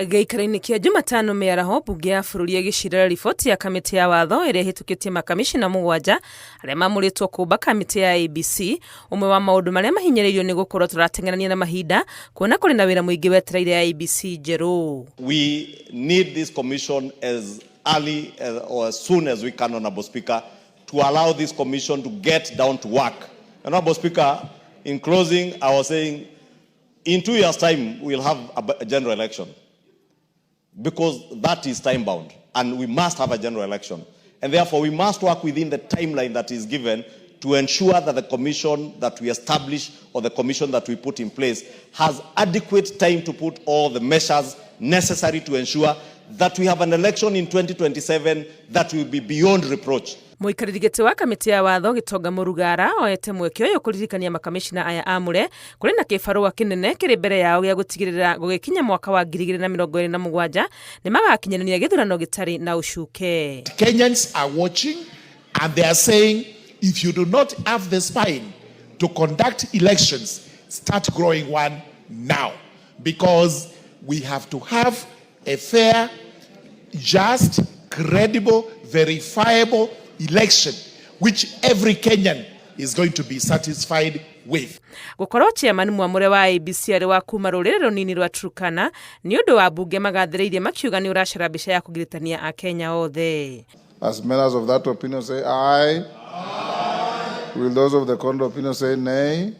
Gĩikaro-inĩ kĩa Jumatano mĩaraho, mbunge ya bũrũri ĩgĩcirĩra riboti ya kamĩtĩ ya watho ĩrĩa ĩhĩtũkĩtie makomicona 7 arĩa mamũrĩtwo kũmba kamĩtĩ ya IEBC. Ũmwe wa maũndũ marĩa mahinyĩrĩirio nĩ gũkorwo tũrateng'erania na mahinda, kuona kũrĩ na wĩra mũingĩ wetereire ya IEBC njerũ. We need this commission as early or as soon as we can, Honorable Speaker, to allow this commission to get down to work. Honorable Speaker, in closing, I was saying, in 2 years' time, we'll have a general election, because that is time-bound, and we must have a general election. And therefore, we must work within the timeline that is given to ensure that the commission that we establish or the commission that we put in place has adequate time to put all the measures necessary to ensure that we have an election in 2027 that will be beyond reproach. Mũikarĩri gĩtĩ wa kamĩtĩ ya watho Gĩtonga Mũrugara oete mweke ũyũ kũririkania makomicona aya amũre kũrĩ na kĩbarũa kĩnene kĩrĩ mbere yao gĩa gũtigĩrĩra gũgĩkinya mwaka wa 2027 nĩ magakinyanĩria gĩthurano gĩtarĩ na ũcuke. Kenyans are watching and they are saying, if you do not have the spine to conduct elections, start growing one now, because we have to have a fair, just, credible, verifiable election which every Kenyan is going to be satisfied with. Gũkorwo chairman mwamũre wa IEBC arĩ wa kuma rũrĩrĩ rũnini rwa Turkana nĩ ũndũ wa mbunge magathĩrĩirie makiuga nĩ ũracara mbica ya kũgirĩtania Akenya othe. As members of that opinion say aye. Will those of the contrary opinion say nay?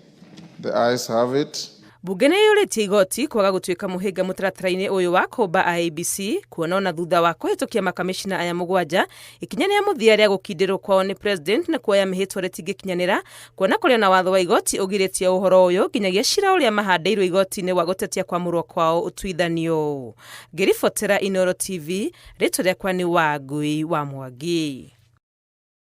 The ayes have it. Mbunge nĩ yũrĩtie igoti kwaga gũtuĩka mũhĩnga mũtaratara-inĩ ũyũ wa kũmba IEBC, kuona ona thutha wa kũhĩtũkia makomicona aya 7 ikinya rĩa mũthia rĩa gũkindĩrwo kwao nĩ president na kuoya mĩhĩtwa rĩtingĩkinyanĩra, kuona kũrĩ na watho wa igoti ũgirĩtie ũhoro ũyũ nginyagia cira ũrĩa mahandĩirwo igoti-inĩ wa gũtetia kwamũrwo kwao ũtuithanio. Ngĩribotera Inooro TV, rĩtwa rĩakwa nĩ Wangui wa Mwangi.